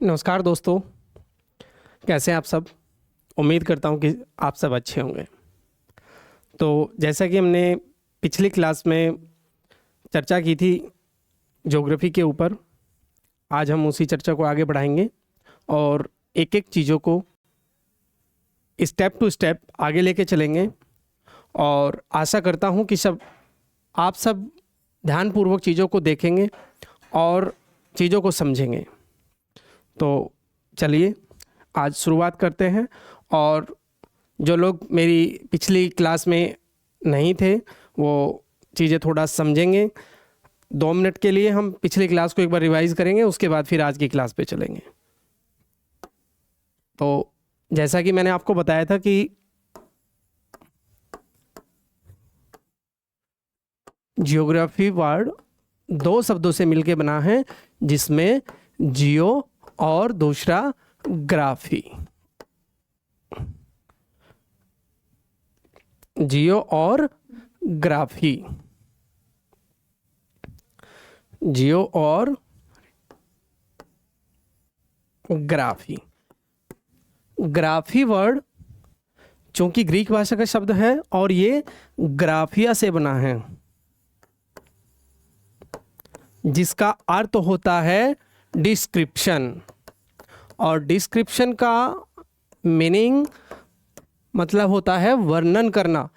नमस्कार दोस्तों, कैसे हैं आप सब। उम्मीद करता हूं कि आप सब अच्छे होंगे। तो जैसा कि हमने पिछली क्लास में चर्चा की थी ज्योग्राफी के ऊपर, आज हम उसी चर्चा को आगे बढ़ाएंगे और एक एक चीज़ों को स्टेप टू स्टेप आगे लेके चलेंगे। और आशा करता हूं कि आप सब ध्यानपूर्वक चीज़ों को देखेंगे और चीज़ों को समझेंगे। तो चलिए आज शुरुआत करते हैं। और जो लोग मेरी पिछली क्लास में नहीं थे वो चीज़ें थोड़ा समझेंगे। 2 मिनट के लिए हम पिछली क्लास को एक बार रिवाइज करेंगे, उसके बाद फिर आज की क्लास पे चलेंगे। तो जैसा कि मैंने आपको बताया था कि जियोग्राफी वर्ड 2 शब्दों से मिलके बना है, जिसमें जियो और दूसरा ग्राफी। जियो और ग्राफी, जियो और ग्राफी। ग्राफी वर्ड चूंकि ग्रीक भाषा का शब्द है और ये ग्राफिया से बना है, जिसका अर्थ होता है डिस्क्रिप्शन। और डिस्क्रिप्शन का मीनिंग मतलब होता है वर्णन करना।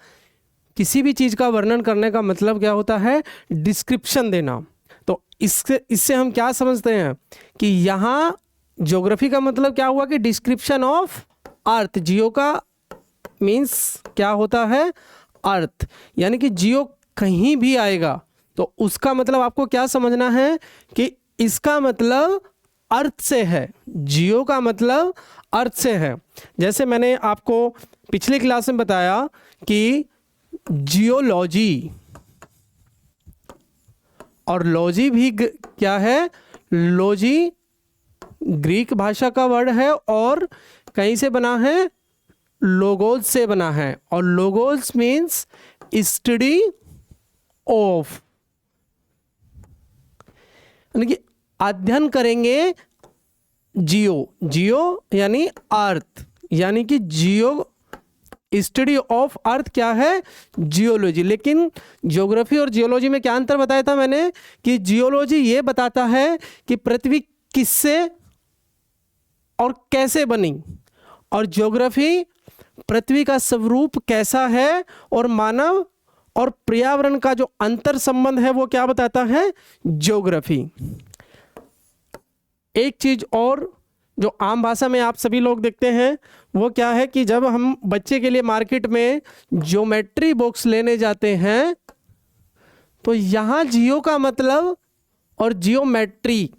किसी भी चीज़ का वर्णन करने का मतलब क्या होता है? डिस्क्रिप्शन देना। तो इससे हम क्या समझते हैं कि यहाँ ज्योग्राफी का मतलब क्या हुआ कि डिस्क्रिप्शन ऑफ अर्थ। जियो का मीन्स क्या होता है? अर्थ। यानी कि जियो कहीं भी आएगा तो उसका मतलब आपको क्या समझना है कि इसका मतलब अर्थ से है। जियो का मतलब अर्थ से है। जैसे मैंने आपको पिछली क्लास में बताया कि जियोलॉजी और लॉजी भी क्या है? लॉजी ग्रीक भाषा का वर्ड है और कहीं से बना है? लोगोस से बना है। और लोगोस मीन्स स्टडी ऑफ, यानी कि अध्ययन करेंगे। जियो, जियो यानी अर्थ, यानी कि जियो स्टडी ऑफ अर्थ क्या है? जियोलॉजी। लेकिन ज्योग्राफी और जियोलॉजी में क्या अंतर बताया था मैंने कि जियोलॉजी ये बताता है कि पृथ्वी किससे और कैसे बनी, और ज्योग्राफी पृथ्वी का स्वरूप कैसा है और मानव और पर्यावरण का जो अंतर संबंध है वो क्या बताता है? ज्योग्राफी। एक चीज और जो आम भाषा में आप सभी लोग देखते हैं वो क्या है कि जब हम बच्चे के लिए मार्केट में ज्योमेट्री बॉक्स लेने जाते हैं तो यहां जियो का मतलब और जियोमेट्री,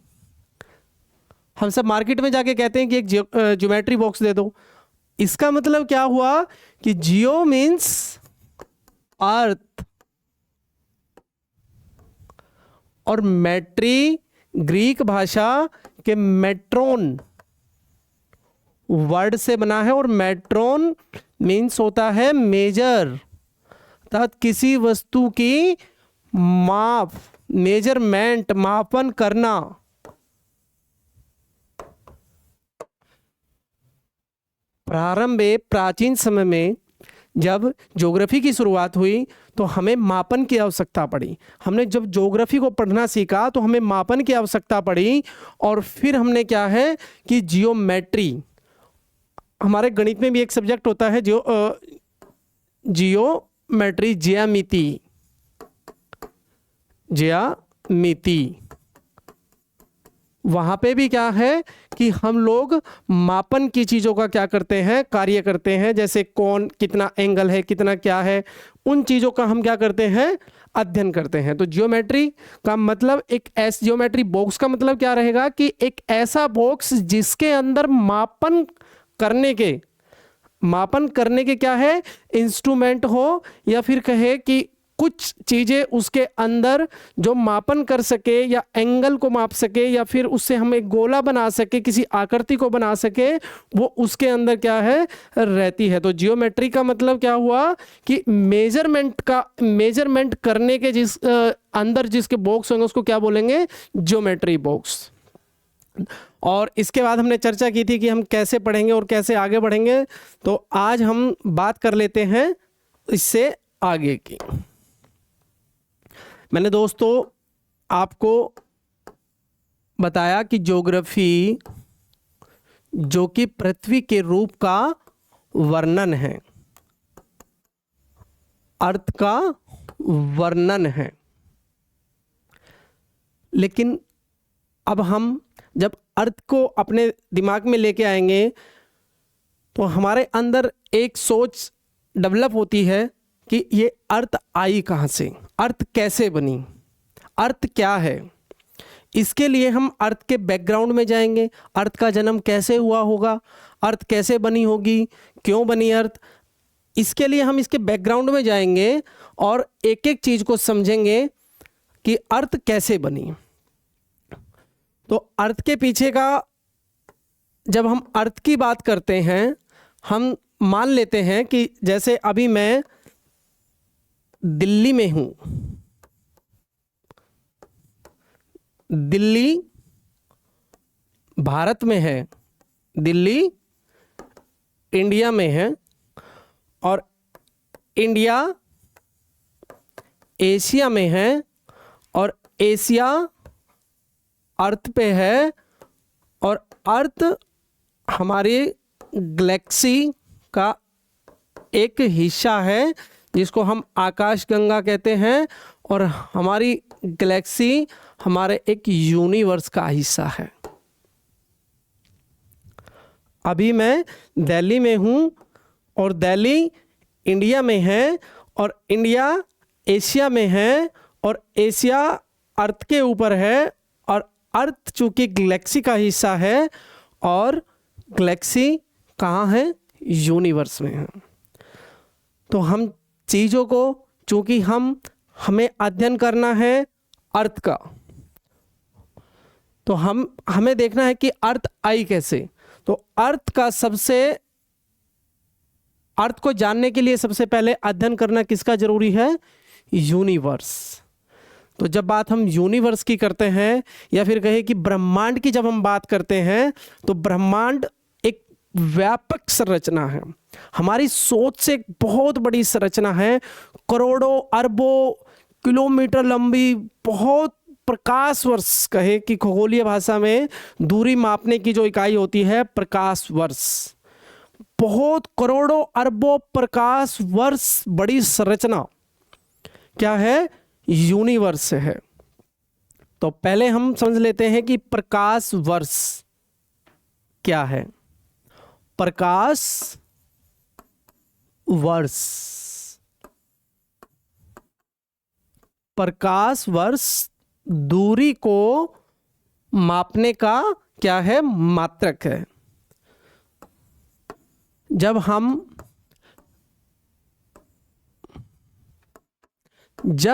हम सब मार्केट में जाके कहते हैं कि एक ज्योमेट्री बॉक्स दे दो। इसका मतलब क्या हुआ कि जियो मीन्स अर्थ और मैट्री ग्रीक भाषा के मेट्रोन वर्ड से बना है। और मेट्रोन मीन्स होता है मेजर, अर्थात किसी वस्तु की माप, मेजरमेंट, मापन करना। प्रारंभ में प्राचीन समय में जब ज्योग्राफी की शुरुआत हुई तो हमें मापन की आवश्यकता पड़ी। हमने जब ज्योग्राफी को पढ़ना सीखा तो हमें मापन की आवश्यकता पड़ी। और फिर हमने क्या है कि जियोमेट्री, हमारे गणित में भी एक सब्जेक्ट होता है जियोमेट्री, ज्यामिति, ज्यामिति। वहां पे भी क्या है कि हम लोग मापन की चीजों का क्या करते हैं? कार्य करते हैं। जैसे कौन कितना एंगल है, कितना क्या है, उन चीजों का हम क्या करते हैं? अध्ययन करते हैं। तो जियोमेट्री का मतलब एक ऐसा, जियोमेट्री बॉक्स का मतलब क्या रहेगा कि एक ऐसा बॉक्स जिसके अंदर मापन करने के क्या है? इंस्ट्रूमेंट हो, या फिर कहे कि कुछ चीजें उसके अंदर जो मापन कर सके या एंगल को माप सके या फिर उससे हम एक गोला बना सके, किसी आकृति को बना सके, वो उसके अंदर क्या है? रहती है। तो जियोमेट्री का मतलब क्या हुआ कि मेजरमेंट करने के अंदर जिसके बॉक्स होंगे उसको क्या बोलेंगे? Geometry box. और इसके बाद हमने चर्चा की थी कि हम कैसे पढ़ेंगे और कैसे आगे बढ़ेंगे। तो आज हम बात कर लेते हैं इससे आगे की। मैंने दोस्तों आपको बताया कि ज्योग्राफी जो कि पृथ्वी के रूप का वर्णन है, अर्थ का वर्णन है। लेकिन अब हम जब अर्थ को अपने दिमाग में लेके आएंगे तो हमारे अंदर एक सोच डेवलप होती है कि ये अर्थ आई कहाँ से, अर्थ कैसे बनी, अर्थ क्या है। इसके लिए हम अर्थ के बैकग्राउंड में जाएंगे, अर्थ का जन्म कैसे हुआ होगा, अर्थ कैसे बनी होगी, क्यों बनी अर्थ। इसके लिए हम इसके बैकग्राउंड में जाएंगे और एक एक चीज़ को समझेंगे कि अर्थ कैसे बनी। तो अर्थ के पीछे का, जब हम अर्थ की बात करते हैं, हम मान लेते हैं कि जैसे अभी मैं दिल्ली में हूँ, दिल्ली भारत में है, दिल्ली इंडिया में है, और इंडिया एशिया में है, और एशिया अर्थ पे है, और अर्थ हमारी गैलेक्सी का एक हिस्सा है जिसको हम आकाशगंगा कहते हैं, और हमारी गैलेक्सी हमारे एक यूनिवर्स का हिस्सा है। अभी मैं दिल्ली में हूँ और दिल्ली इंडिया में है, और इंडिया एशिया में है, और एशिया अर्थ के ऊपर है, और अर्थ चूँकि गैलेक्सी का हिस्सा है, और गैलेक्सी कहाँ है, यूनिवर्स में है। तो हम चीज़ों को, चूँकि हमें अध्ययन करना है अर्थ का, तो हमें देखना है कि अर्थ आई कैसे। तो अर्थ को जानने के लिए सबसे पहले अध्ययन करना किसका जरूरी है, यूनिवर्स। तो जब बात हम यूनिवर्स की करते हैं, या फिर कहे कि ब्रह्मांड की जब हम बात करते हैं, तो ब्रह्मांड एक व्यापक संरचना है, हमारी सोच से एक बहुत बड़ी संरचना है, करोड़ों अरबों किलोमीटर लंबी, बहुत प्रकाश वर्ष, कहे कि खगोलीय भाषा में दूरी मापने की जो इकाई होती है प्रकाश वर्ष, बहुत करोड़ों अरबों प्रकाश वर्ष बड़ी संरचना क्या है, यूनिवर्स है। तो पहले हम समझ लेते हैं कि प्रकाश वर्ष क्या है। प्रकाश वर्ष, प्रकाश वर्ष दूरी को मापने का क्या है, मात्रक है। जब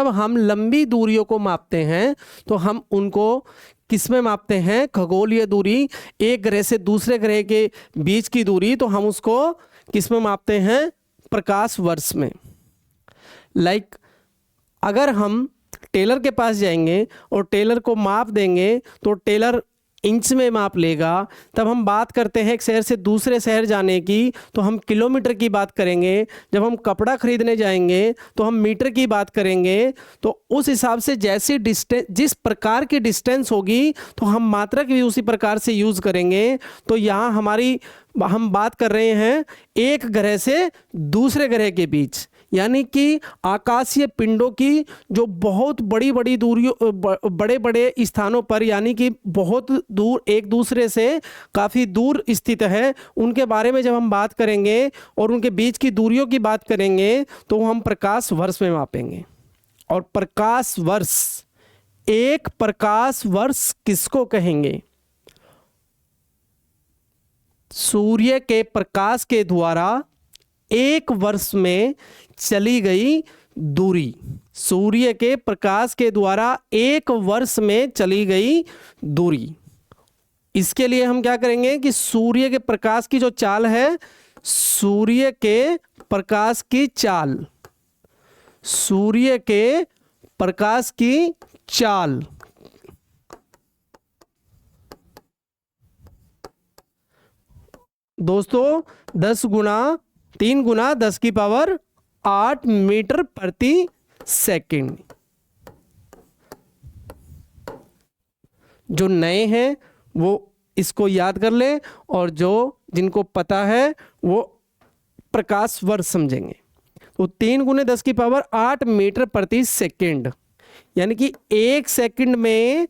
हम लंबी दूरियों को मापते हैं तो हम उनको किस में मापते हैं, खगोलीय दूरी, एक ग्रह से दूसरे ग्रह के बीच की दूरी, तो हम उसको किस में मापते हैं, प्रकाश वर्ष में। लाइक अगर हम टेलर के पास जाएंगे और टेलर को माप देंगे तो टेलर इंच में माप लेगा। तब हम बात करते हैं एक शहर से दूसरे शहर जाने की, तो हम किलोमीटर की बात करेंगे। जब हम कपड़ा खरीदने जाएंगे तो हम मीटर की बात करेंगे। तो उस हिसाब से जैसी डिस्टेंस, जिस प्रकार की डिस्टेंस होगी, तो हम मात्रक भी उसी प्रकार से यूज़ करेंगे। तो यहाँ हम बात कर रहे हैं एक ग्रह से दूसरे ग्रह के बीच, यानी कि आकाशीय पिंडों की जो बहुत बड़ी बड़ी दूरियों, बड़े बड़े स्थानों पर, यानी कि बहुत दूर, एक दूसरे से काफ़ी दूर स्थित है, उनके बारे में जब हम बात करेंगे और उनके बीच की दूरियों की बात करेंगे तो हम प्रकाश वर्ष में मापेंगे। और प्रकाश वर्ष, एक प्रकाश वर्ष किसको कहेंगे, सूर्य के प्रकाश के द्वारा एक वर्ष में चली गई दूरी, सूर्य के प्रकाश के द्वारा एक वर्ष में चली गई दूरी। इसके लिए हम क्या करेंगे कि सूर्य के प्रकाश की जो चाल है, सूर्य के प्रकाश की चाल, सूर्य के प्रकाश की चाल दोस्तों 3 गुना 10 की पावर 8 मीटर प्रति सेकंड। जो नए हैं वो इसको याद कर ले, और जो जिनको पता है वो प्रकाश वर्ष समझेंगे। तो 3 गुने 10 की पावर 8 मीटर प्रति सेकंड, यानी कि 1 सेकंड में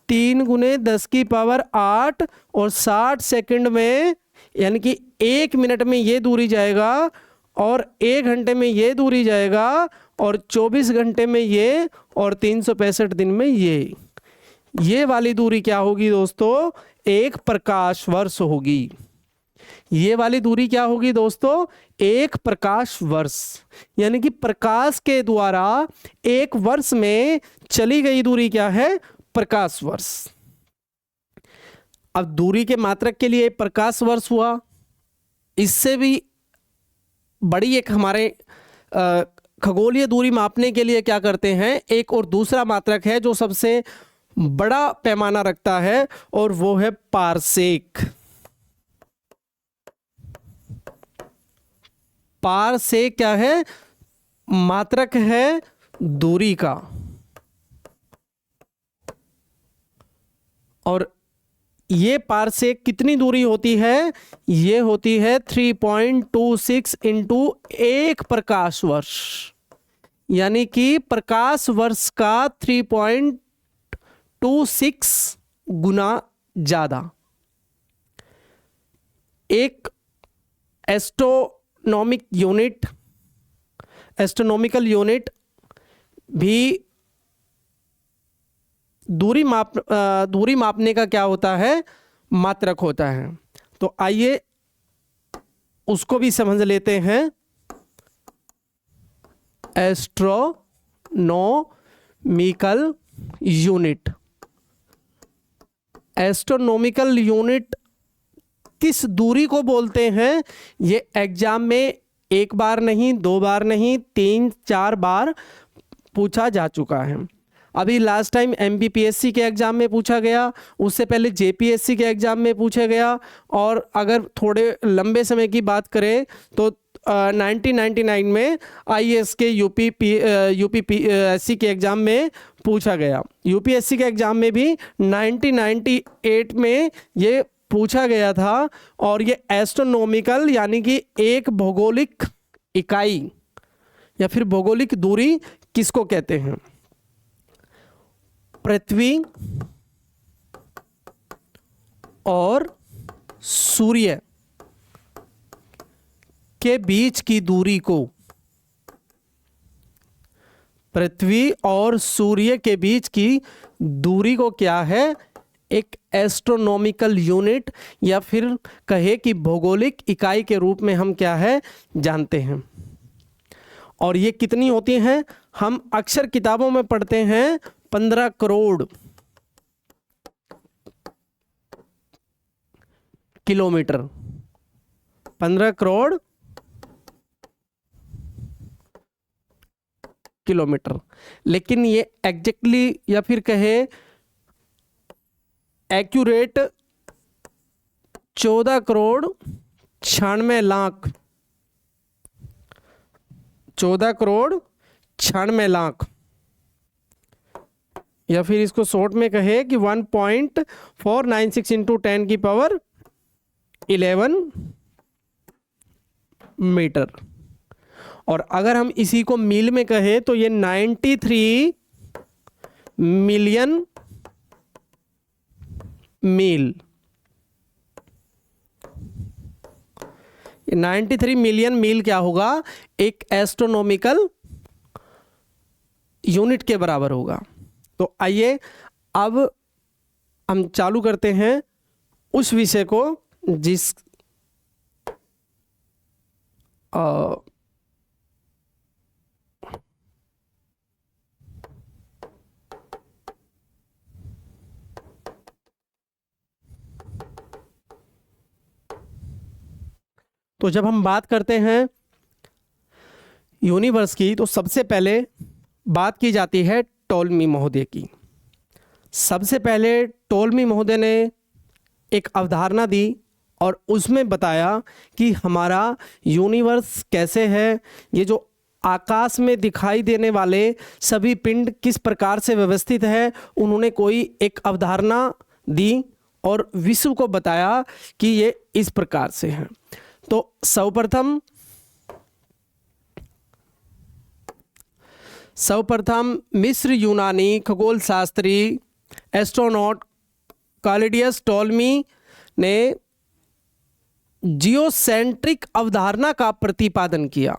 3 गुने 10 की पावर 8 और 60 सेकंड में, यानी कि 1 मिनट में ये दूरी जाएगा और 1 घंटे में ये दूरी जाएगा और 24 घंटे में ये और 365 दिन में ये वाली दूरी क्या होगी दोस्तों? एक प्रकाश वर्ष होगी। ये वाली दूरी क्या होगी दोस्तों? एक प्रकाश वर्ष, यानी कि प्रकाश के द्वारा एक वर्ष में चली गई दूरी क्या है? प्रकाश वर्ष। अब दूरी के मात्रक के लिए प्रकाश वर्ष हुआ, इससे भी बड़ी एक हमारे खगोलीय दूरी मापने के लिए क्या करते हैं, एक और दूसरा मात्रक है जो सबसे बड़ा पैमाना रखता है, और वो है पारसेक। पारसेक क्या है? मात्रक है दूरी का। और ये पारसेक कितनी दूरी होती है? ये होती है 3.26 इंटू 1 प्रकाश वर्ष, यानी कि प्रकाश वर्ष का 3.26 गुना ज्यादा। एक एस्ट्रोनॉमिकल यूनिट भी दूरी मापने का क्या होता है? मात्रक होता है। तो आइए उसको भी समझ लेते हैं। Astronomical unit. एस्ट्रोनॉमिकल यूनिट किस दूरी को बोलते हैं? ये एग्जाम में एक बार नहीं, 2 बार नहीं, 3-4 बार पूछा जा चुका है। अभी लास्ट टाइम MPPSC के एग्जाम में पूछा गया, उससे पहले JPSC के एग्जाम में पूछा गया, और अगर थोड़े लंबे समय की बात करें तो 1999 में IAS के UPSC के एग्जाम में पूछा गया। UPSC के एग्जाम में भी 1998 में ये पूछा गया था। और ये एस्ट्रोनॉमिकल यानी कि एक भौगोलिक इकाई या फिर भौगोलिक दूरी किसको कहते हैं? पृथ्वी और सूर्य के बीच की दूरी को, पृथ्वी और सूर्य के बीच की दूरी को क्या है? एक एस्ट्रोनॉमिकल यूनिट या फिर कहे कि भौगोलिक इकाई के रूप में हम क्या है जानते हैं। और ये कितनी होती हैं? हम अक्सर किताबों में पढ़ते हैं 15 करोड़ किलोमीटर। 15 करोड़ किलोमीटर, लेकिन ये एग्जैक्टली या फिर कहे एक्यूरेट 14 करोड़ 96 लाख, 14 करोड़ 96 लाख, या फिर इसको शॉर्ट में कहे कि 1.496 इंटू 10 की पावर 11 मीटर। और अगर हम इसी को मील में कहे तो ये 93 मिलियन मील, 93 मिलियन मील क्या होगा? एक एस्ट्रोनॉमिकल यूनिट के बराबर होगा। तो आइए अब हम चालू करते हैं उस विषय को जिस तो जब हम बात करते हैं यूनिवर्स की तो सबसे पहले बात की जाती है टॉलमी महोदय की। सबसे पहले टॉलमी महोदय ने एक अवधारणा दी और उसमें बताया कि हमारा यूनिवर्स कैसे है, ये जो आकाश में दिखाई देने वाले सभी पिंड किस प्रकार से व्यवस्थित है। उन्होंने कोई एक अवधारणा दी और विश्व को बताया कि ये इस प्रकार से है। तो सर्वप्रथम मिस्र यूनानी खगोल शास्त्री एस्ट्रोनॉट कैलिडियस टॉलमी ने जियोसेंट्रिक अवधारणा का प्रतिपादन किया।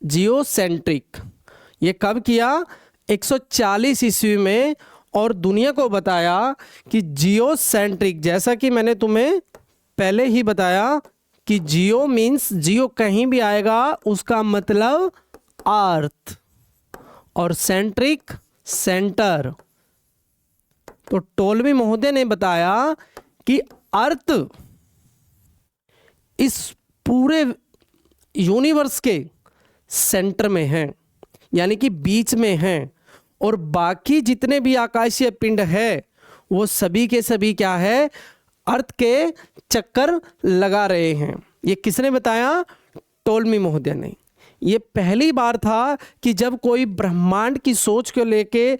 जियोसेंट्रिक ये कब किया? 140 ईस्वी में। और दुनिया को बताया कि जियोसेंट्रिक, जैसा कि मैंने तुम्हें पहले ही बताया कि जियो मीन्स जियो कहीं भी आएगा उसका मतलब अर्थ, और सेंट्रिक सेंटर। तो टोलमी महोदय ने बताया कि अर्थ इस पूरे यूनिवर्स के सेंटर में है, यानी कि बीच में है, और बाकी जितने भी आकाशीय पिंड है वो सभी के सभी क्या है? अर्थ के चक्कर लगा रहे हैं। ये किसने बताया? टोलमी महोदय ने। ये पहली बार था कि जब कोई ब्रह्मांड की सोच को लेके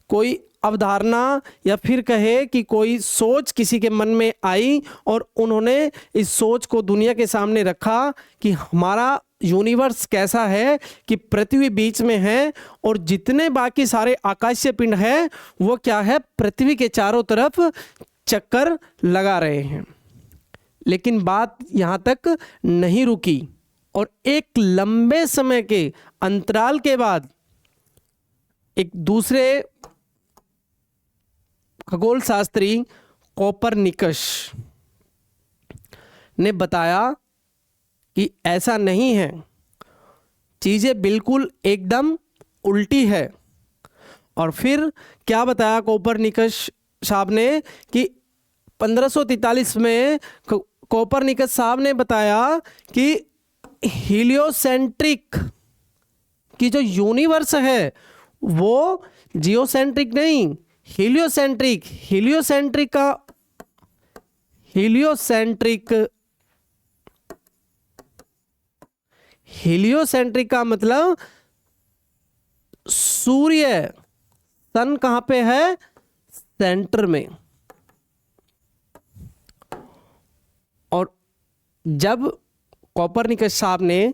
कोई अवधारणा या फिर कहे कि कोई सोच किसी के मन में आई और उन्होंने इस सोच को दुनिया के सामने रखा कि हमारा यूनिवर्स कैसा है कि पृथ्वी बीच में है और जितने बाकी सारे आकाशीय पिंड है वो क्या है? पृथ्वी के चारों तरफ चक्कर लगा रहे हैं। लेकिन बात यहाँ तक नहीं रुकी और एक लंबे समय के अंतराल के बाद एक दूसरे खगोल शास्त्री कोपरनिकस ने बताया कि ऐसा नहीं है, चीज़ें बिल्कुल एकदम उल्टी है। और फिर क्या बताया कोपरनिकस साहब ने कि 1543 में कोपरनिकस साहब ने बताया कि हीलियोसेंट्रिक की जो यूनिवर्स है वो जियोसेंट्रिक नहीं, हीलियोसेंट्रिक। हीलियोसेंट्रिक का मतलब सूर्य, सन कहां पे है? सेंटर में। और जब कोपरनिकस साहब ने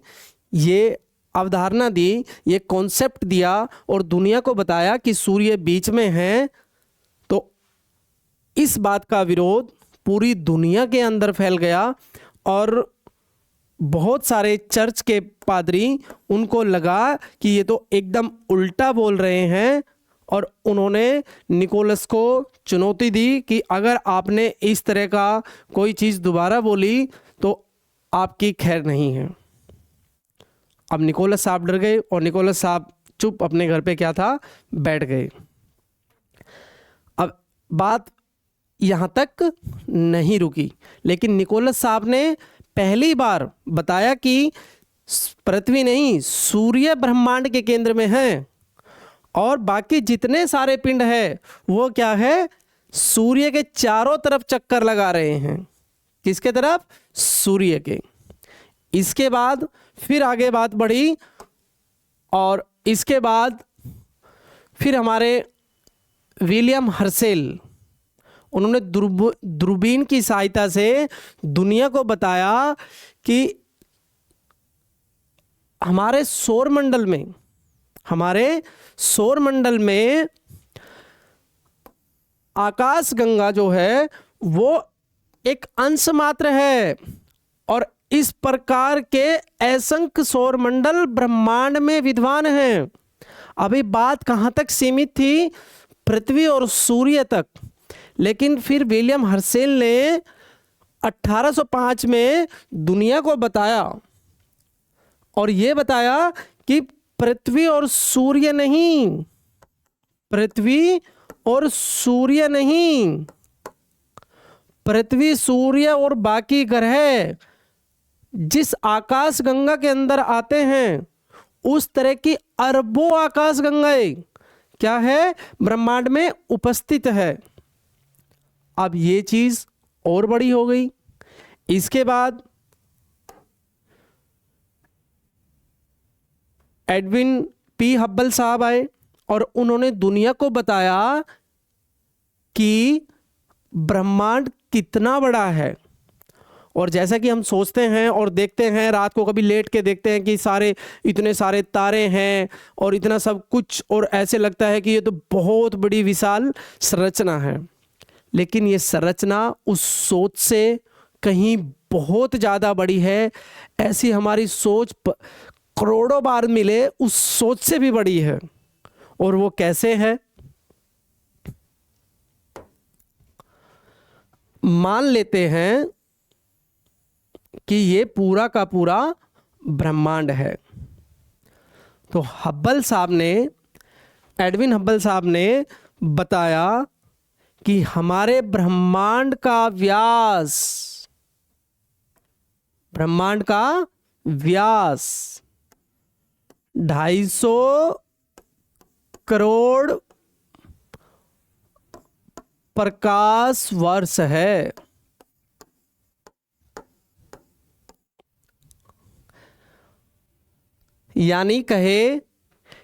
ये अवधारणा दी, ये कॉन्सेप्ट दिया और दुनिया को बताया कि सूर्य बीच में है, तो इस बात का विरोध पूरी दुनिया के अंदर फैल गया और बहुत सारे चर्च के पादरी, उनको लगा कि ये तो एकदम उल्टा बोल रहे हैं और उन्होंने निकोलस को चुनौती दी कि अगर आपने इस तरह का कोई चीज़ दोबारा बोली तो आपकी खैर नहीं है। अब निकोलस साहब डर गए और निकोलस साहब चुप अपने घर पे क्या था? बैठ गए। अब बात यहाँ तक नहीं रुकी, लेकिन निकोलस साहब ने पहली बार बताया कि पृथ्वी नहीं, सूर्य ब्रह्मांड के केंद्र में है और बाकी जितने सारे पिंड है वो क्या है? सूर्य के चारों तरफ चक्कर लगा रहे हैं। किसके तरफ? सूर्य के। इसके बाद फिर आगे बात बढ़ी और इसके बाद फिर हमारे विलियम हर्शेल, उन्होंने दूरबीन की सहायता से दुनिया को बताया कि हमारे सौर मंडल में आकाश गंगा जो है वो एक अंश मात्र है और इस प्रकार के असंख्य सौर मंडल ब्रह्मांड में विद्वान हैं। अभी बात कहाँ तक सीमित थी? पृथ्वी और सूर्य तक। लेकिन फिर विलियम हर्शेल ने 1805 में दुनिया को बताया और ये बताया कि पृथ्वी और सूर्य नहीं, पृथ्वी, सूर्य और बाकी ग्रह जिस आकाश गंगा के अंदर आते हैं उस तरह की अरबों आकाश गंगाएं क्या है? ब्रह्मांड में उपस्थित है। अब ये चीज और बड़ी हो गई। इसके बाद एडविन पी हब्बल साहब आए और उन्होंने दुनिया को बताया कि ब्रह्मांड कितना बड़ा है। और जैसा कि हम सोचते हैं और देखते हैं, रात को कभी लेट के देखते हैं कि इतने सारे तारे हैं और इतना सब कुछ, और ऐसे लगता है कि ये तो बहुत बड़ी विशाल संरचना है। लेकिन ये संरचना उस सोच से कहीं बहुत ज़्यादा बड़ी है। ऐसी हमारी सोच करोड़ों बार मिले उस सोच से भी बड़ी है। और वो कैसे है? मान लेते हैं कि ये पूरा का पूरा ब्रह्मांड है। तो एडविन हब्बल साहब ने बताया कि हमारे ब्रह्मांड का व्यास 250 करोड़ प्रकाश वर्ष है। यानी कहे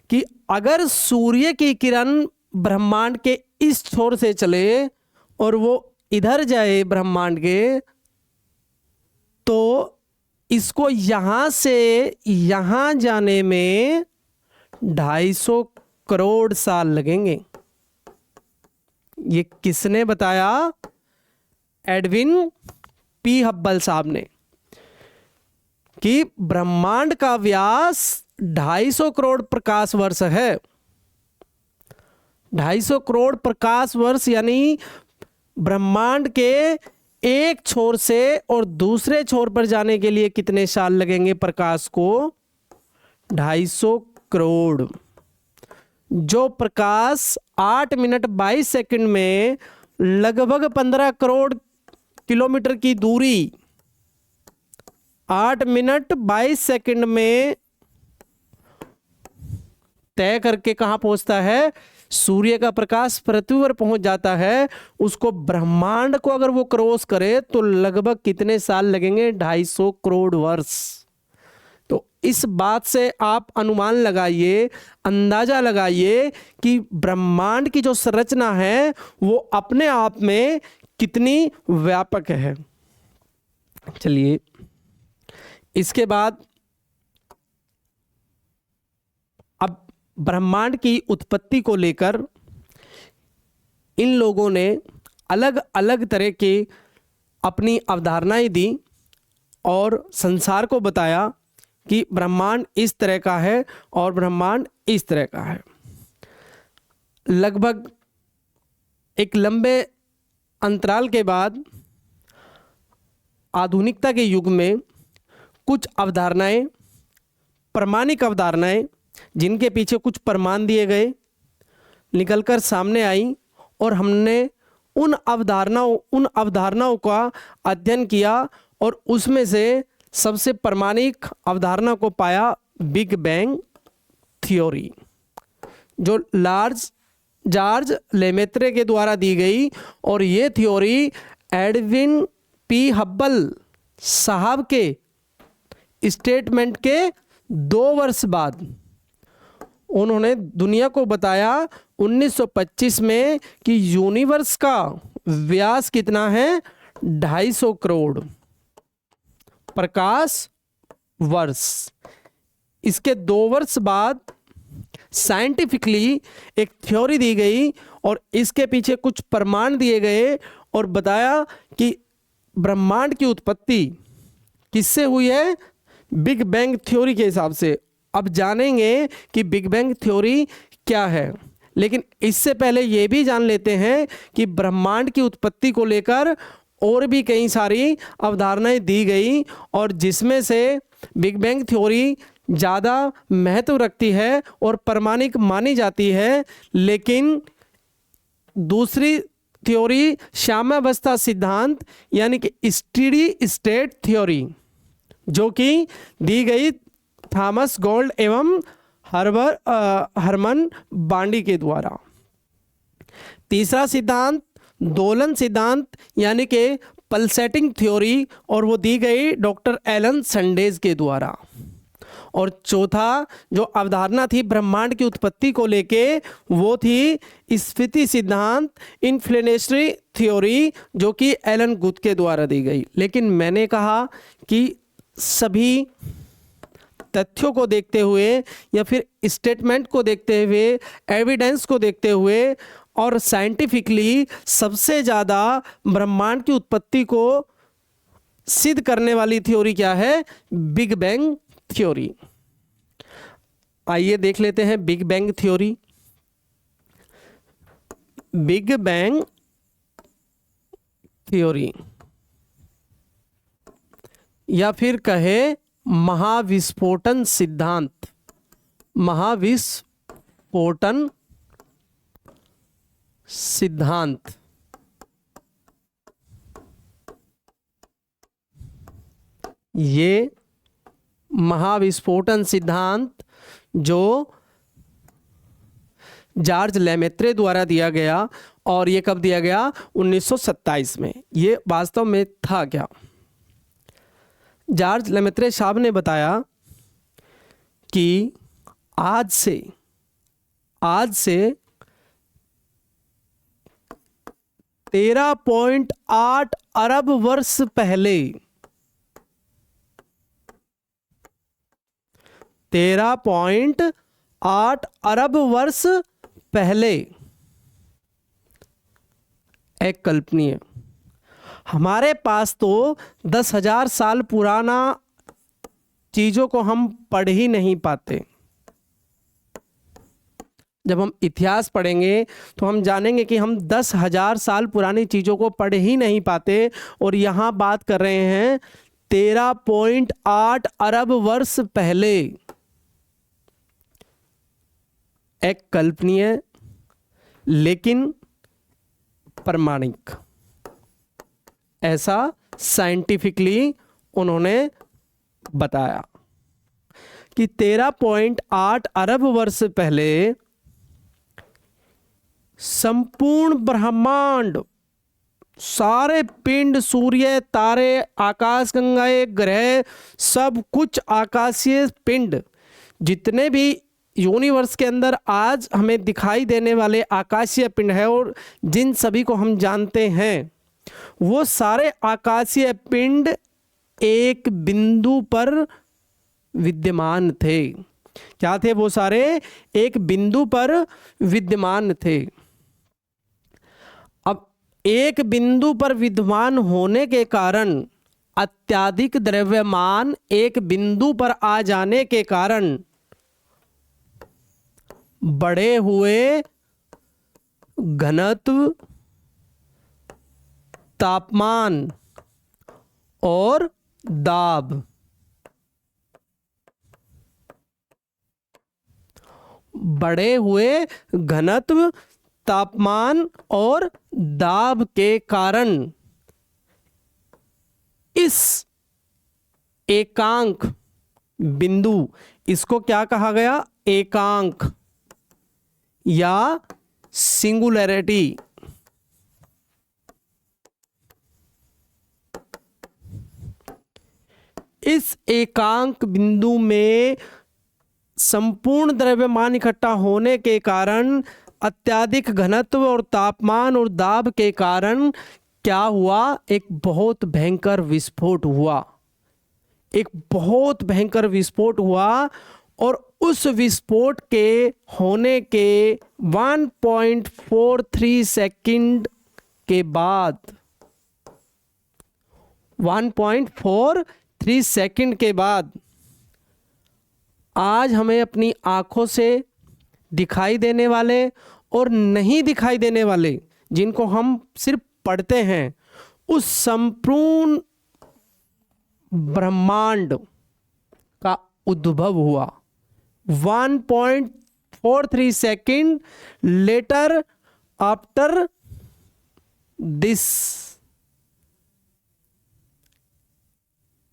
कि अगर सूर्य की किरण ब्रह्मांड के इस छोर से चले और वो इधर जाए ब्रह्मांड के, तो इसको यहां से यहां जाने में 250 करोड़ साल लगेंगे। ये किसने बताया? एडविन पी हब्बल साहब ने, कि ब्रह्मांड का व्यास 250 करोड़ प्रकाश वर्ष है। 250 करोड़ प्रकाश वर्ष यानी ब्रह्मांड के एक छोर से और दूसरे छोर पर जाने के लिए कितने साल लगेंगे प्रकाश को? 250 करोड़। जो प्रकाश 8 मिनट 22 सेकंड में लगभग 15 करोड़ किलोमीटर की दूरी 8 मिनट 22 सेकंड में तय करके कहां पहुंचता है? सूर्य का प्रकाश पृथ्वी पर पहुंच जाता है। उसको ब्रह्मांड को अगर वो क्रॉस करे तो लगभग कितने साल लगेंगे? 250 करोड़ वर्ष। तो इस बात से आप अनुमान लगाइए, अंदाजा लगाइए कि ब्रह्मांड की जो संरचना है वो अपने आप में कितनी व्यापक है। चलिए, इसके बाद अब ब्रह्मांड की उत्पत्ति को लेकर इन लोगों ने अलग अलग तरह की अपनी अवधारणाएं दी और संसार को बताया कि ब्रह्मांड इस तरह का है और ब्रह्मांड इस तरह का है। लगभग एक लंबे अंतराल के बाद आधुनिकता के युग में कुछ अवधारणाएं, प्रमाणिक अवधारणाएं, जिनके पीछे कुछ प्रमाण दिए गए, निकलकर सामने आई और हमने उन अवधारणाओं का अध्ययन किया और उसमें से सबसे प्रमाणिक अवधारणा को पाया बिग बैंग थ्योरी, जो जॉर्ज लेमेत्रे के द्वारा दी गई। और ये थ्योरी एडविन पी हब्बल साहब के स्टेटमेंट के 2 वर्ष बाद उन्होंने दुनिया को बताया 1925 में कि यूनिवर्स का व्यास कितना है? 250 करोड़ प्रकाश वर्ष। इसके 2 वर्ष बाद साइंटिफिकली एक थ्योरी दी गई और इसके पीछे कुछ प्रमाण दिए गए और बताया कि ब्रह्मांड की उत्पत्ति किससे हुई है? बिग बैंग थ्योरी के हिसाब से। अब जानेंगे कि बिग बैंग थ्योरी क्या है, लेकिन इससे पहले ये भी जान लेते हैं कि ब्रह्मांड की उत्पत्ति को लेकर और भी कई सारी अवधारणाएं दी गई और जिसमें से बिग बैंग थ्योरी ज़्यादा महत्व रखती है और प्रमाणिक मानी जाती है। लेकिन दूसरी थ्योरी साम्यावस्था सिद्धांत यानी कि स्टेडी स्टेट थ्योरी, जो कि दी गई थॉमस गोल्ड एवं हरमन बांडी के द्वारा। तीसरा सिद्धांत दोलन सिद्धांत यानी कि पल्सेटिंग थ्योरी, और वो दी गई डॉक्टर एलन संडेज के द्वारा। और चौथा जो अवधारणा थी ब्रह्मांड की उत्पत्ति को लेके, वो थी स्फीति सिद्धांत, इन्फ्लेमेटरी थ्योरी, जो कि एलन गुथ के द्वारा दी गई। लेकिन मैंने कहा कि सभी तथ्यों को देखते हुए या फिर स्टेटमेंट को देखते हुए, एविडेंस को देखते हुए और साइंटिफिकली सबसे ज़्यादा ब्रह्मांड की उत्पत्ति को सिद्ध करने वाली थ्योरी क्या है? Big bang theory. आइए देख लेते हैं big bang theory. Big bang theory या फिर कहे महाविस्फोटन सिद्धांत, महाविस्फोटन सिद्धांत। ये महाविस्फोटन सिद्धांत जो जॉर्ज लेमेत्रे द्वारा दिया गया, और ये कब दिया गया? 1927 में। ये वास्तव में था क्या? जॉर्ज लेमेत्रे साहब ने बताया कि आज से 13.8 अरब वर्ष पहले 13.8 अरब वर्ष पहले, एक कल्पनीय, हमारे पास तो 10,000 साल पुराना चीज़ों को हम पढ़ ही नहीं पाते। जब हम इतिहास पढ़ेंगे तो हम जानेंगे कि हम 10,000 साल पुरानी चीज़ों को पढ़ ही नहीं पाते, और यहाँ बात कर रहे हैं 13.8 अरब वर्ष पहले। एक कल्पनीय लेकिन प्रमाणिक, ऐसा साइंटिफिकली उन्होंने बताया कि 13.8 अरब वर्ष पहले संपूर्ण ब्रह्मांड, सारे पिंड, सूर्य, तारे, आकाशगंगाएं, ग्रह, सब कुछ आकाशीय पिंड, जितने भी यूनिवर्स के अंदर आज हमें दिखाई देने वाले आकाशीय पिंड है और जिन सभी को हम जानते हैं, वो सारे आकाशीय पिंड एक बिंदु पर विद्यमान थे। क्या थे वो सारे? एक बिंदु पर विद्यमान थे। अब एक बिंदु पर विद्यमान होने के कारण, अत्यधिक द्रव्यमान एक बिंदु पर आ जाने के कारण, बढ़े हुए घनत्व, तापमान और दाब, बढ़े हुए घनत्व, तापमान और दाब के कारण इस एकांक बिंदु, इसको क्या कहा गया? एकांक या सिंगुलैरिटी। इस एकांक बिंदु में संपूर्ण द्रव्यमान इकट्ठा होने के कारण, अत्यधिक घनत्व और तापमान और दाब के कारण क्या हुआ? एक बहुत भयंकर विस्फोट हुआ। एक बहुत भयंकर विस्फोट हुआ, और उस विस्फोट के होने के 1.43 सेकंड के बाद, 1.43 सेकंड के बाद आज हमें अपनी आंखों से दिखाई देने वाले और नहीं दिखाई देने वाले, जिनको हम सिर्फ पढ़ते हैं, उस संपूर्ण ब्रह्मांड का उद्भव हुआ 1.43 सेकंड लेटर आफ्टर दिस।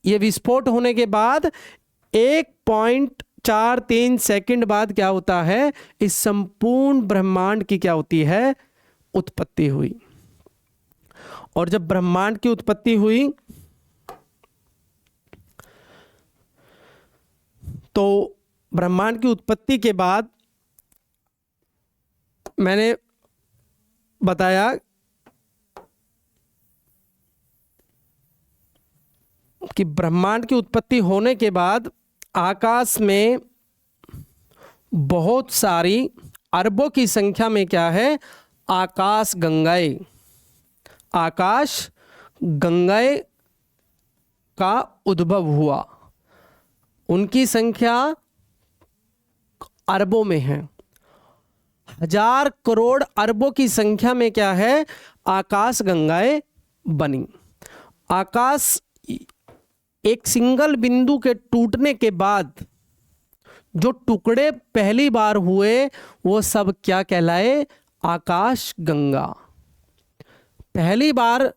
ये विस्फोट होने के बाद 1.43 सेकंड बाद क्या होता है? इस संपूर्ण ब्रह्मांड की क्या होती है? उत्पत्ति हुई। और जब ब्रह्मांड की उत्पत्ति हुई तो ब्रह्मांड की उत्पत्ति के बाद मैंने बताया कि ब्रह्मांड की उत्पत्ति होने के बाद आकाश में बहुत सारी अरबों की संख्या में क्या है, आकाश गंगाएं का उद्भव हुआ। उनकी संख्या अरबों में है। 1000 करोड़ अरबों की संख्या में क्या है, आकाश गंगाएं बनी। आकाश एक सिंगल बिंदु के टूटने के बाद जो टुकड़े पहली बार हुए वो सब क्या कहलाए, आकाश गंगा। पहली बार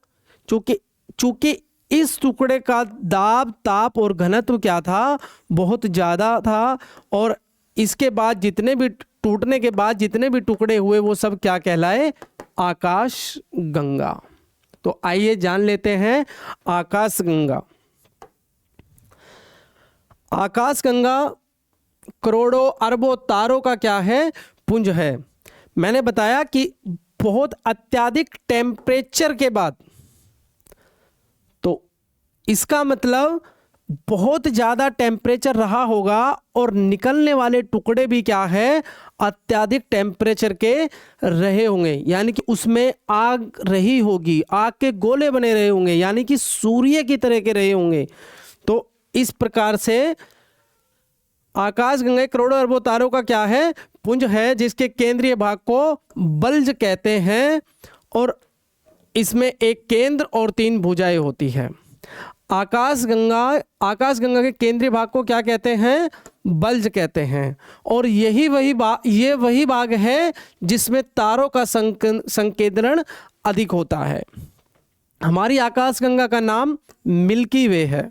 चूंकि इस टुकड़े का दाब, ताप और घनत्व क्या था, बहुत ज़्यादा था, और इसके बाद जितने भी टूटने के बाद जितने भी टुकड़े हुए वो सब क्या कहलाए, आकाश गंगा। तो आइए जान लेते हैं आकाश गंगा। आकाश गंगा करोड़ों अरबों तारों का क्या है, पुंज है। मैंने बताया कि बहुत अत्यधिक टेम्परेचर के बाद, तो इसका मतलब बहुत ज़्यादा टेम्परेचर रहा होगा और निकलने वाले टुकड़े भी क्या है, अत्यधिक टेम्परेचर के रहे होंगे, यानी कि उसमें आग रही होगी, आग के गोले बने रहे होंगे, यानी कि सूर्य की तरह के रहे होंगे। तो इस प्रकार से आकाश गंगा करोड़ों अरबों तारों का क्या है, पुंज है, जिसके केंद्रीय भाग को बल्ज कहते हैं और इसमें एक केंद्र और 3 भुजाएं होती है। आकाश गंगा के केंद्रीय भाग को क्या कहते हैं, बल्ज कहते हैं, और ये वही भाग है जिसमें तारों का संकेंद्रण अधिक होता है। हमारी आकाश गंगा का नाम मिल्की वे है,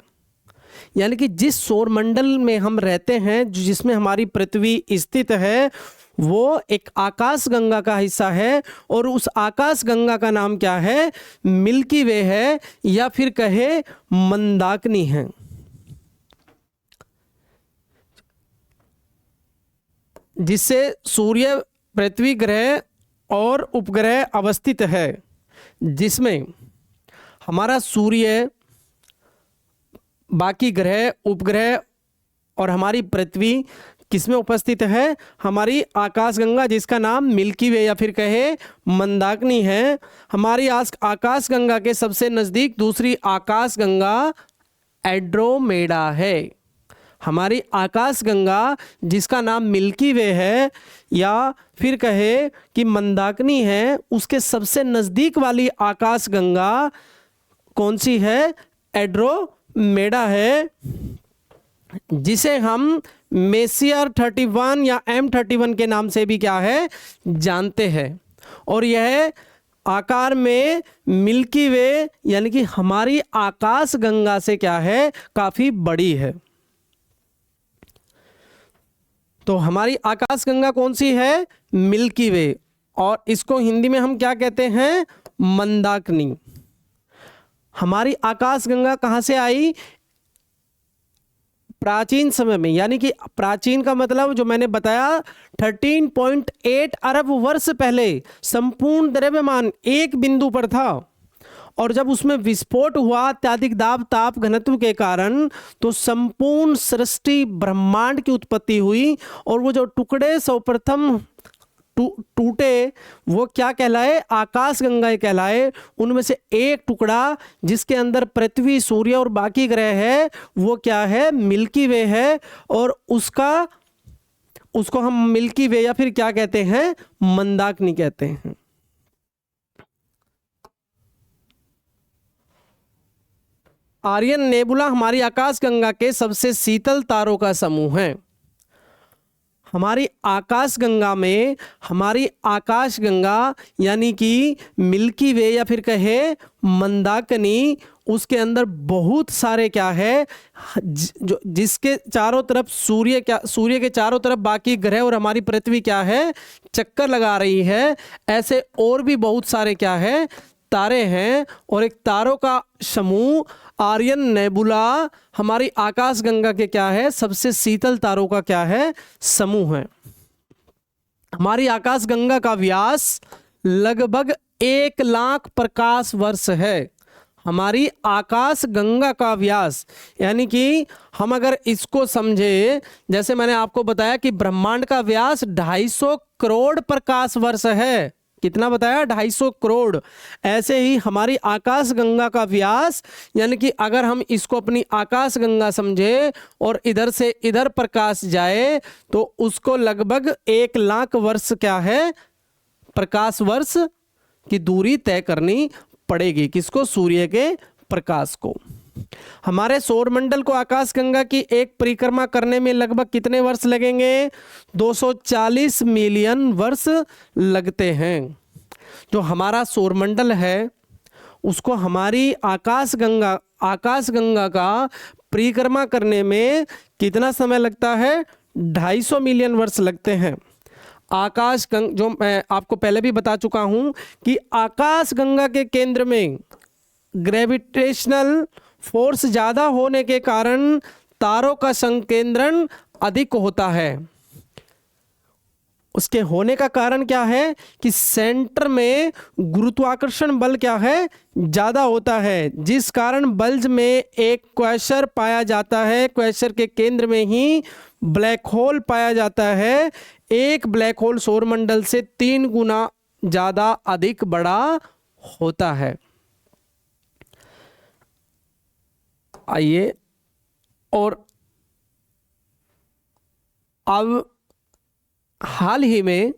यानी कि जिस सौर मंडल में हम रहते हैं, जिसमें हमारी पृथ्वी स्थित है, वो एक आकाश गंगा का हिस्सा है, और उस आकाश गंगा का नाम क्या है, मिल्की वे है, या फिर कहे मंदाकिनी है। जिससे सूर्य, पृथ्वी ग्रह और उपग्रह अवस्थित है, जिसमें हमारा सूर्य, बाकी ग्रह, उपग्रह और हमारी पृथ्वी किसमें उपस्थित है, हमारी आकाश गंगा, जिसका नाम मिल्की वे या फिर कहे मंदाकिनी है। हमारी आकाश गंगा के सबसे नज़दीक दूसरी आकाश गंगा एंड्रोमेडा है। हमारी आकाश गंगा जिसका नाम मिल्की वे है या फिर कहे कि मंदाकिनी है, उसके सबसे नज़दीक वाली आकाश गंगा कौन सी है, एंड्रोमेडा है, जिसे हम मेसियर 31 या M31 के नाम से भी क्या है, जानते हैं। और यह आकार में मिल्की वे यानी कि हमारी आकाश गंगा से क्या है, काफ़ी बड़ी है। तो हमारी आकाश गंगा कौन सी है, मिल्की वे, और इसको हिंदी में हम क्या कहते हैं, मंदाकिनी। हमारी आकाश गंगा कहाँ से आई, प्राचीन समय में, यानी कि प्राचीन का मतलब जो मैंने बताया 13.8 अरब वर्ष पहले संपूर्ण द्रव्यमान एक बिंदु पर था, और जब उसमें विस्फोट हुआ अत्यधिक दाब, ताप, घनत्व के कारण, तो संपूर्ण सृष्टि ब्रह्मांड की उत्पत्ति हुई, और वो जो टुकड़े सर्वप्रथम टूटे वो क्या कहलाए, आकाश गंगा कहलाए। उनमें से एक टुकड़ा जिसके अंदर पृथ्वी, सूर्य और बाकी ग्रह है, वो क्या है, मिल्की वे है, और उसको हम मिल्की वे या फिर क्या कहते हैं, मंदाकिनी कहते हैं। आर्यन नेबुला हमारी आकाश गंगा के सबसे शीतल तारों का समूह है। हमारी आकाश गंगा में, हमारी आकाश गंगा यानी कि मिल्की वे या फिर कहे मंदाकिनी, उसके अंदर बहुत सारे क्या है, जिसके चारों तरफ सूर्य के चारों तरफ बाकी ग्रह और हमारी पृथ्वी क्या है, चक्कर लगा रही है। ऐसे और भी बहुत सारे क्या है, तारे हैं और एक तारों का समूह आर्यन नेबुला हमारी आकाशगंगा के क्या है, सबसे शीतल तारों का क्या है, समूह है। हमारी आकाशगंगा का व्यास लगभग 1,00,000 प्रकाश वर्ष है। हमारी आकाशगंगा का व्यास, यानी कि हम अगर इसको समझे, जैसे मैंने आपको बताया कि ब्रह्मांड का व्यास 250 करोड़ प्रकाश वर्ष है। कितना बताया? 250 करोड़। ऐसे ही हमारी आकाशगंगा का व्यास, यानी कि अगर हम इसको अपनी आकाशगंगा समझे और इधर से इधर प्रकाश जाए तो उसको लगभग 1,00,000 वर्ष क्या है, प्रकाश वर्ष की दूरी तय करनी पड़ेगी। किसको? सूर्य के प्रकाश को। हमारे सौरमंडल को आकाशगंगा की एक परिक्रमा करने में लगभग कितने वर्ष लगेंगे? 240 मिलियन वर्ष लगते हैं। जो हमारा सौरमंडल है उसको हमारी आकाशगंगा का परिक्रमा करने में कितना समय लगता है? 250 मिलियन वर्ष लगते हैं। आकाशगंगा, जो मैं आपको पहले भी बता चुका हूं कि आकाशगंगा के केंद्र में ग्रेविटेशनल फोर्स ज़्यादा होने के कारण तारों का संकेंद्रण अधिक होता है। उसके होने का कारण क्या है कि सेंटर में गुरुत्वाकर्षण बल क्या है, ज़्यादा होता है, जिस कारण बल्ज में एक क्वेसर पाया जाता है। क्वेसर के केंद्र में ही ब्लैक होल पाया जाता है। एक ब्लैक होल सौरमंडल से 3 गुना ज़्यादा अधिक बड़ा होता है। आइए, और अब हाल ही में,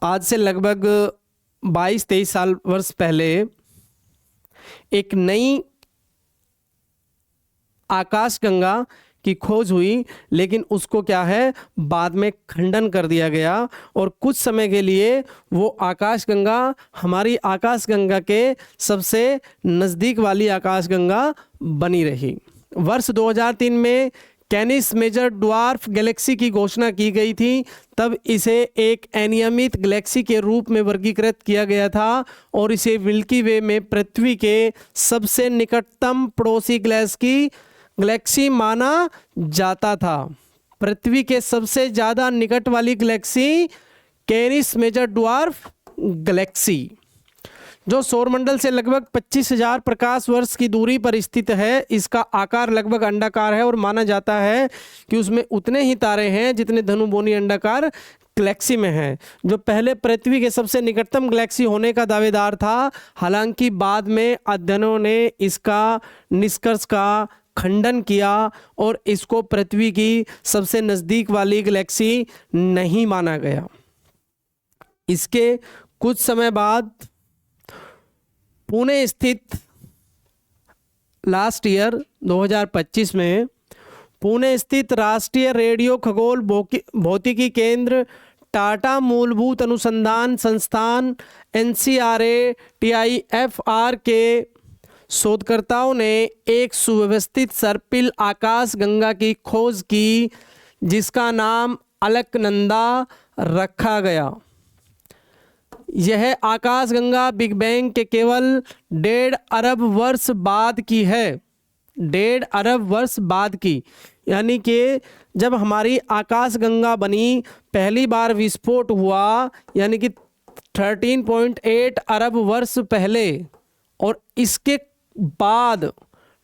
आज से लगभग 22-23 साल वर्ष पहले एक नई आकाशगंगा की खोज हुई, लेकिन उसको क्या है, बाद में खंडन कर दिया गया और कुछ समय के लिए वो आकाशगंगा हमारी आकाशगंगा के सबसे नज़दीक वाली आकाशगंगा बनी रही। वर्ष 2003 में कैनिस मेजर ड्वार्फ गैलेक्सी की घोषणा की गई थी। तब इसे एक अनियमित गैलेक्सी के रूप में वर्गीकृत किया गया था और इसे मिल्की वे में पृथ्वी के सबसे निकटतम पड़ोसी गैलेक्सी माना जाता था। पृथ्वी के सबसे ज़्यादा निकट वाली galaxy Canis Major dwarf galaxy, जो सौरमंडल से लगभग 25,000 प्रकाश वर्ष की दूरी पर स्थित है। इसका आकार लगभग अंडाकार है और माना जाता है कि उसमें उतने ही तारे हैं जितने धनुबोनी अंडाकार गैलेक्सी में हैं, जो पहले पृथ्वी के सबसे निकटतम गैलेक्सी होने का दावेदार था। हालांकि बाद में अध्ययनों ने इसका निष्कर्ष का खंडन किया और इसको पृथ्वी की सबसे नज़दीक वाली गैलेक्सी नहीं माना गया। इसके कुछ समय बाद पुणे स्थित लास्ट ईयर 2025 में पुणे स्थित राष्ट्रीय रेडियो खगोल भौतिकी केंद्र, टाटा मूलभूत अनुसंधान संस्थान NCRA-TIFR के शोधकर्ताओं ने एक सुव्यवस्थित सर्पिल आकाशगंगा की खोज की, जिसका नाम अलकनंदा रखा गया। यह आकाशगंगा बिग बैंग के केवल 1.5 अरब वर्ष बाद की है। 1.5 अरब वर्ष बाद की, यानी कि जब हमारी आकाशगंगा बनी, पहली बार विस्फोट हुआ, यानी कि 13.8 अरब वर्ष पहले, और इसके बाद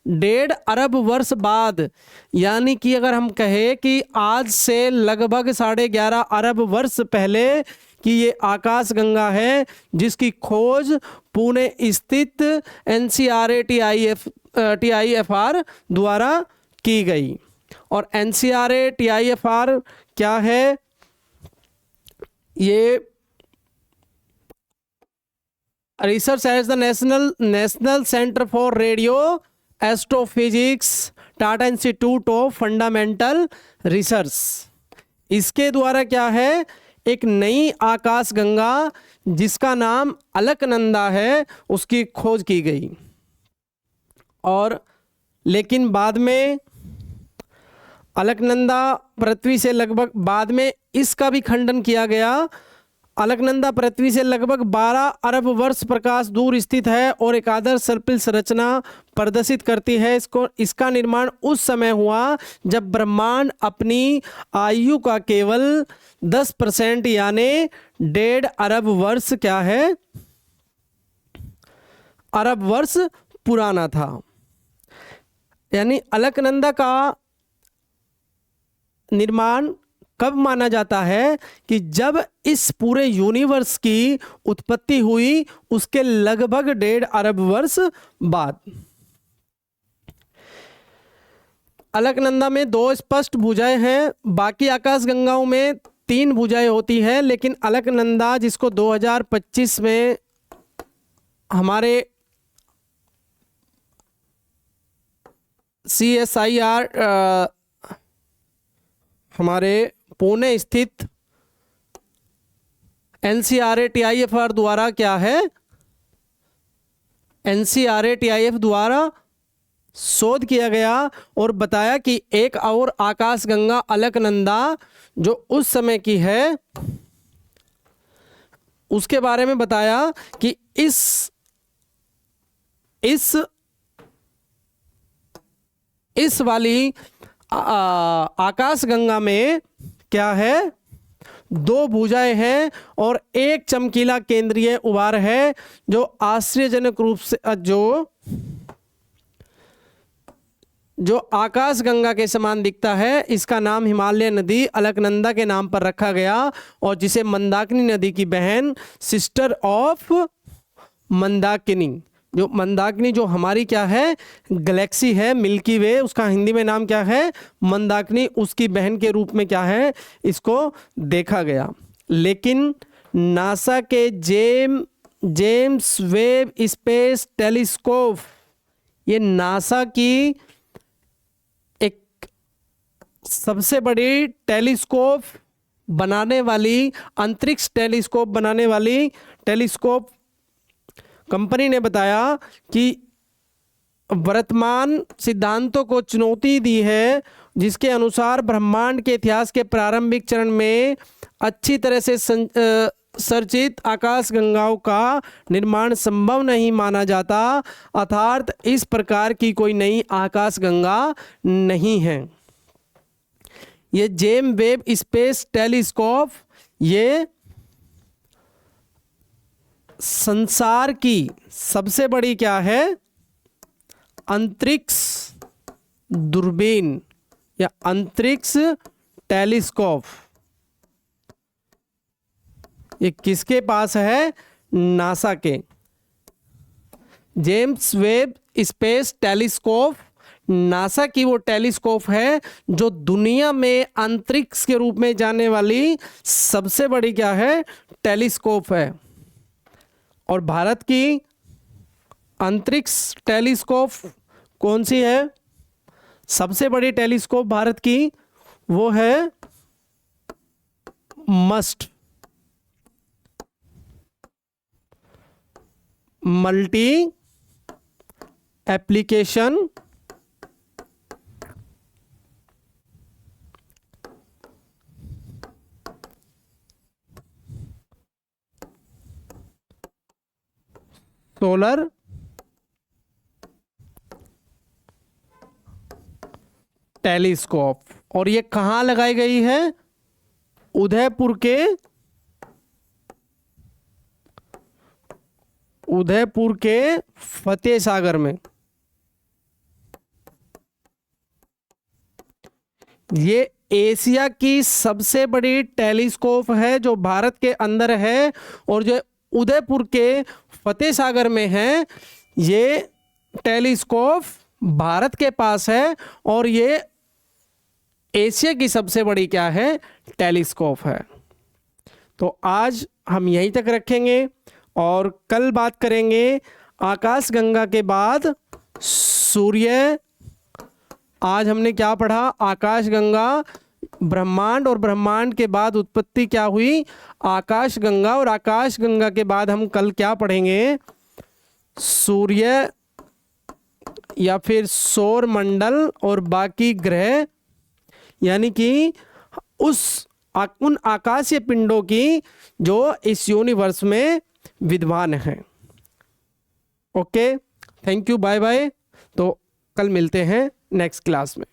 1.5 अरब वर्ष बाद, यानी कि अगर हम कहें कि आज से लगभग 11.5 अरब वर्ष पहले कि ये आकाशगंगा है, जिसकी खोज पुणे स्थित NCRA-TIFR द्वारा की गई। और NCRA-TIFR क्या है? ये research as the national centre for radio astrophysics, Tata institute of fundamental research, इसके द्वारा क्या है, एक नई आकाशगंगा जिसका नाम अलकनंदा है, उसकी खोज की गई। और लेकिन बाद में अलकनंदा पृथ्वी से लगभग, बाद में इसका भी खंडन किया गया अलकनंदा पृथ्वी से लगभग 12 अरब वर्ष प्रकाश दूर स्थित है और एक आदर्श सर्पिल संरचना प्रदर्शित करती है। इसका निर्माण उस समय हुआ जब ब्रह्मांड अपनी आयु का केवल 10% यानी 1.5 अरब वर्ष क्या है, अरब वर्ष पुराना था। यानी अलकनंदा का निर्माण कब माना जाता है कि जब इस पूरे यूनिवर्स की उत्पत्ति हुई उसके लगभग 1.5 अरब वर्ष बाद। अलकनंदा में 2 स्पष्ट भुजाएं हैं, बाकी आकाशगंगाओं में 3 भुजाएं होती हैं, लेकिन अलकनंदा जिसको 2025 में हमारे CSIR हमारे पुणे स्थित NCRA-TIFR द्वारा क्या है, NCRA-TIFR द्वारा शोध किया गया और बताया कि एक और आकाशगंगा अलकनंदा जो उस समय की है उसके बारे में बताया कि इस वाली आकाशगंगा में क्या है, 2 भुजाएं हैं और एक चमकीला केंद्रीय उभार है जो आश्चर्यजनक रूप से जो आकाशगंगा के समान दिखता है। इसका नाम हिमालय नदी अलकनंदा के नाम पर रखा गया और जिसे मंदाकिनी नदी की बहन सिस्टर ऑफ मंदाकिनी, जो मंदाकिनी जो हमारी क्या है गैलेक्सी है मिल्की वे, उसका हिंदी में नाम क्या है मंदाकिनी, उसकी बहन के रूप में क्या है इसको देखा गया। लेकिन नासा के जेम्स वेब स्पेस टेलीस्कोप, ये नासा की एक सबसे बड़ी टेलीस्कोप बनाने वाली, अंतरिक्ष टेलीस्कोप बनाने वाली टेलीस्कोप कंपनी ने बताया कि वर्तमान सिद्धांतों को चुनौती दी है जिसके अनुसार ब्रह्मांड के इतिहास के प्रारंभिक चरण में अच्छी तरह से संरचित आकाशगंगाओं का निर्माण संभव नहीं माना जाता, अर्थात इस प्रकार की कोई नई आकाशगंगा नहीं है। ये जेम्स वेब स्पेस टेलीस्कोप ये संसार की सबसे बड़ी क्या है अंतरिक्ष दूरबीन या अंतरिक्ष टेलीस्कोप। ये किसके पास है, नासा के। James Webb space telescope NASA की वो टेलीस्कोप है जो दुनिया में अंतरिक्ष के रूप में जाने वाली सबसे बड़ी क्या है टेलीस्कोप है। और भारत की अंतरिक्ष टेलीस्कोप कौन सी है, सबसे बड़ी टेलीस्कोप भारत की वो है must multi application solar telescope. और ये कहाँ लगाई गई है, उदयपुर के फतेह सागर में। ये एशिया की सबसे बड़ी टेलीस्कोप है जो भारत के अंदर है और जो उदयपुर के फतेह सागर में है। ये टेलीस्कोप भारत के पास है और ये एशिया की सबसे बड़ी क्या है टेलीस्कोप है। तो आज हम यहीं तक रखेंगे और कल बात करेंगे आकाशगंगा के बाद सूर्य। आज हमने क्या पढ़ा, आकाशगंगा ब्रह्मांड और ब्रह्मांड के बाद उत्पत्ति क्या हुई आकाशगंगा, और आकाशगंगा के बाद हम कल क्या पढ़ेंगे सूर्य या फिर सौर मंडल और बाकी ग्रह, यानी कि उस उन आकाशीय पिंडों की जो इस यूनिवर्स में विद्यमान हैं। Okay, thank you, bye bye. तो कल मिलते हैं नेक्स्ट क्लास में।